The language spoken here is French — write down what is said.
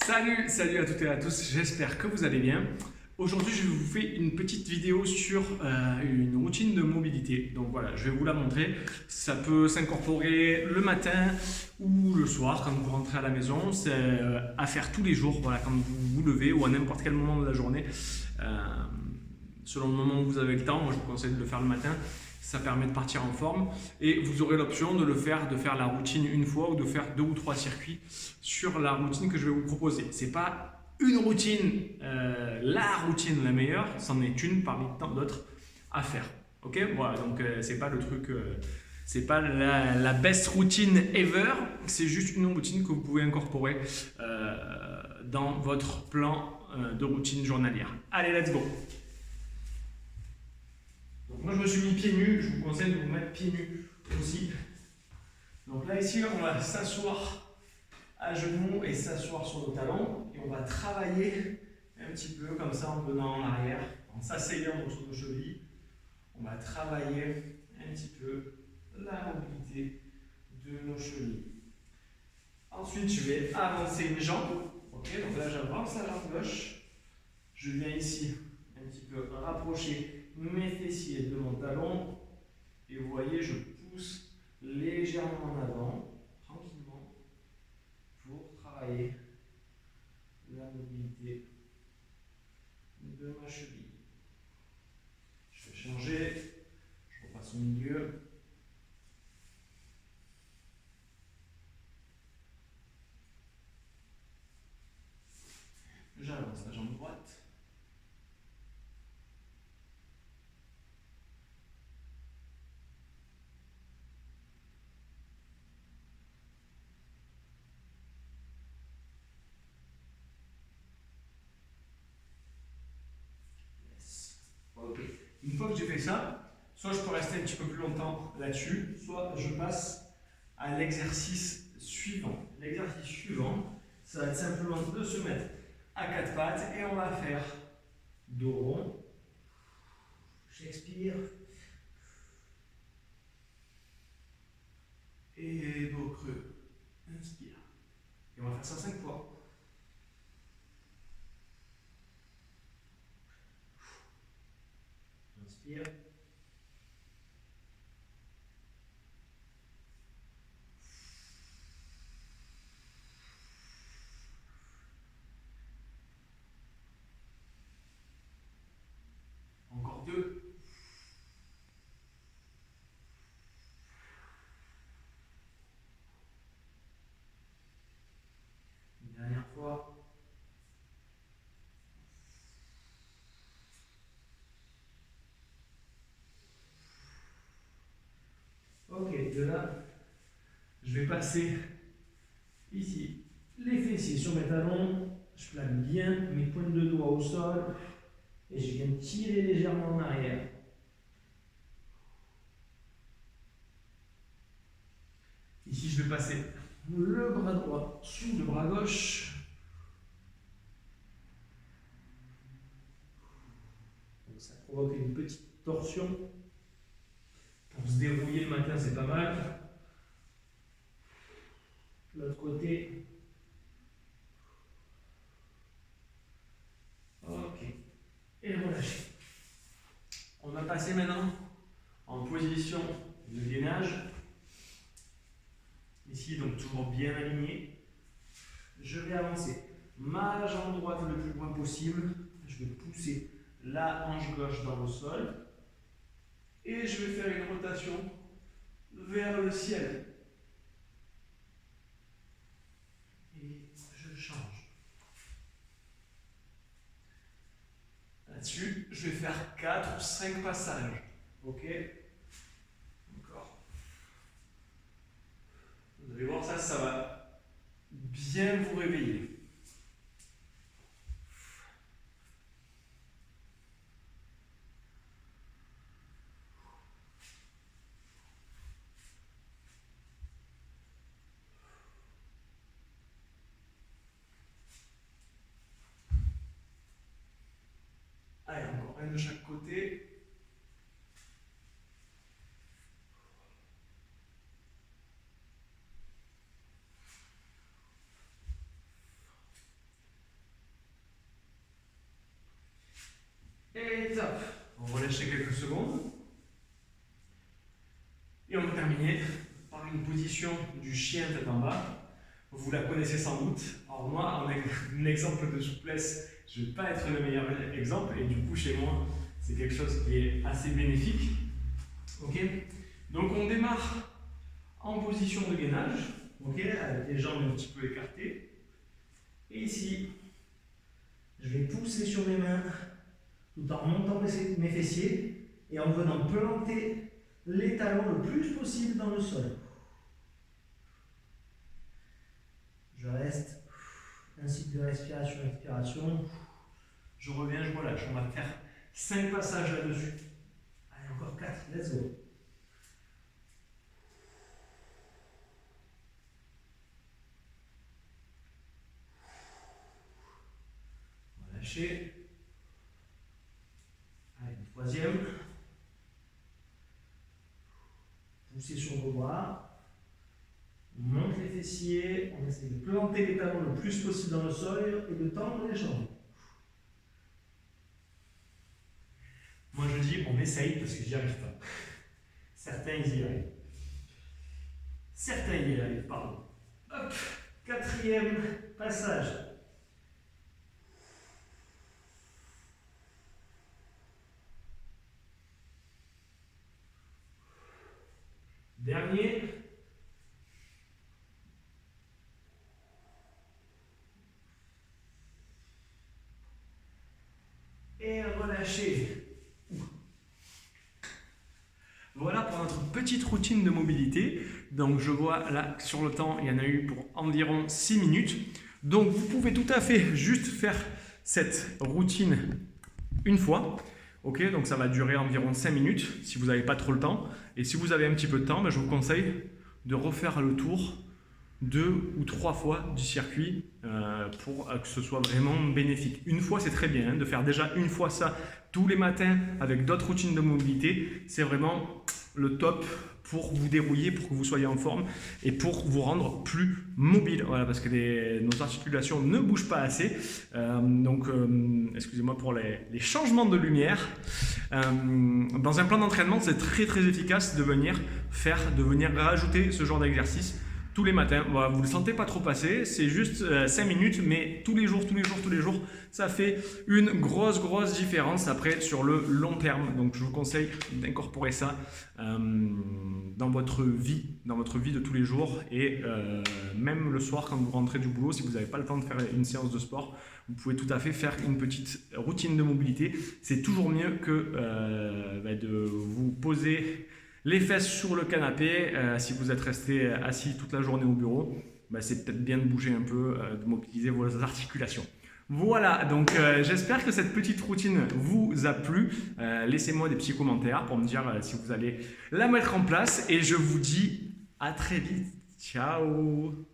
Salut à toutes et à tous, j'espère que vous allez bien. Aujourd'hui, je vous fais une petite vidéo sur une routine de mobilité. Donc voilà, je vais vous la montrer. Ça peut s'incorporer le matin ou le soir quand vous rentrez à la maison. C'est à faire tous les jours, voilà, quand vous vous levez ou à n'importe quel moment de la journée. Selon le moment où vous avez le temps, moi je vous conseille de le faire le matin. Ça permet de partir en forme et vous aurez l'option de faire la routine une fois ou de faire 2 ou 3 circuits sur la routine que je vais vous proposer. C'est pas une routine, la routine la meilleure, c'en est une parmi tant d'autres à faire. Ok, voilà, donc c'est pas le truc, c'est pas la best routine ever, c'est juste une routine que vous pouvez incorporer dans votre plan de routine journalière. Allez, let's go! Donc moi je me suis mis pieds nus, je vous conseille de vous mettre pieds nus aussi. Donc là ici on va s'asseoir à genoux et s'asseoir sur nos talons et on va travailler un petit peu comme ça en venant en arrière, en s'asseyant sur nos chevilles. On va travailler un petit peu la mobilité de nos chevilles. Ensuite je vais avancer une jambe. Ok, donc là j'avance la jambe gauche. Je viens ici un petit peu rapprocher mes fessiers de mon talon et vous voyez je pousse légèrement en avant tranquillement pour travailler la mobilité de ma cheville. Je vais changer, je repasse au milieu. J'avance la jambe droite. Ok. Une fois que j'ai fait ça, soit je peux rester un petit peu plus longtemps là-dessus, soit je passe à l'exercice suivant. L'exercice suivant, ça va être simplement de se mettre à quatre pattes et on va faire dos rond. J'expire. Et dos creux. Inspire. Et on va faire ça 5 fois. Inspire. Encore 2. Une dernière fois. Ok, de là, je vais passer ici les fessiers sur mes talons. Je place bien mes pointes de doigts au sol et je viens tirer légèrement en arrière. Ici, je vais passer le bras droit sous le bras gauche. Donc ça provoque une petite torsion. Pour se dérouiller le matin, c'est pas mal. L'autre côté. Ok. Et relâchez. On va passer maintenant en position de gainage. Ici, donc toujours bien aligné. Je vais avancer ma jambe droite le plus loin possible. Je vais pousser la hanche gauche dans le sol. Et je vais faire une rotation vers le ciel. Et je change. Là-dessus, je vais faire 4 ou 5 passages. Ok? Encore. Vous allez voir ça, ça va bien vous réveiller. Allez, encore un de chaque côté. relâcher quelques secondes. Et on va terminer par une position du chien tête en bas. Vous la connaissez sans doute. Alors moi, en exemple de souplesse, je ne vais pas être le meilleur exemple. Et du coup, chez moi, c'est quelque chose qui est assez bénéfique. Ok. Donc on démarre en position de gainage, avec les jambes un petit peu écartées. Et ici, je vais pousser sur mes mains tout en montant mes fessiers et en venant planter les talons le plus possible dans le sol. Je reste, un cycle de respiration, expiration. Je reviens, je relâche. On va faire 5 passages là-dessus. Allez, encore 4, let's go. Lâchez. Allez, une troisième. Poussez sur vos bras. On monte les fessiers. On essaie de planter les talons le plus possible dans le sol et de tendre les jambes. Moi je dis on essaye parce que j'y arrive pas. Certains ils y arrivent. Certains y arrivent, pardon. Hop, quatrième passage. Dernier. Et relâchez. Voilà pour notre petite routine de mobilité. Donc je vois là sur le temps, il y en a eu pour environ 6 minutes. Donc vous pouvez tout à fait juste faire cette routine une fois. Ok, donc ça va durer environ 5 minutes si vous n'avez pas trop le temps. Et si vous avez un petit peu de temps, je vous conseille de refaire le tour 2 ou 3 fois du circuit pour que ce soit vraiment bénéfique. Une fois, c'est très bien de faire déjà une fois ça tous les matins avec d'autres routines de mobilité. C'est vraiment le top pour vous dérouiller, pour que vous soyez en forme et pour vous rendre plus mobile. Voilà, parce que nos articulations ne bougent pas assez. Excusez-moi pour les changements de lumière. Dans un plan d'entraînement, c'est très très efficace de venir rajouter ce genre d'exercice tous les matins. Voilà, vous ne le sentez pas trop passer, c'est juste 5 minutes, mais tous les jours, ça fait une grosse différence après sur le long terme. Donc je vous conseille d'incorporer ça dans votre vie de tous les jours et même le soir quand vous rentrez du boulot, si vous n'avez pas le temps de faire une séance de sport, vous pouvez tout à fait faire une petite routine de mobilité. C'est toujours mieux que de vous poser les fesses sur le canapé. Si vous êtes resté assis toute la journée au bureau, c'est peut-être bien de bouger un peu, de mobiliser vos articulations. Voilà, donc j'espère que cette petite routine vous a plu. Laissez-moi des petits commentaires pour me dire si vous allez la mettre en place. Et je vous dis à très vite. Ciao!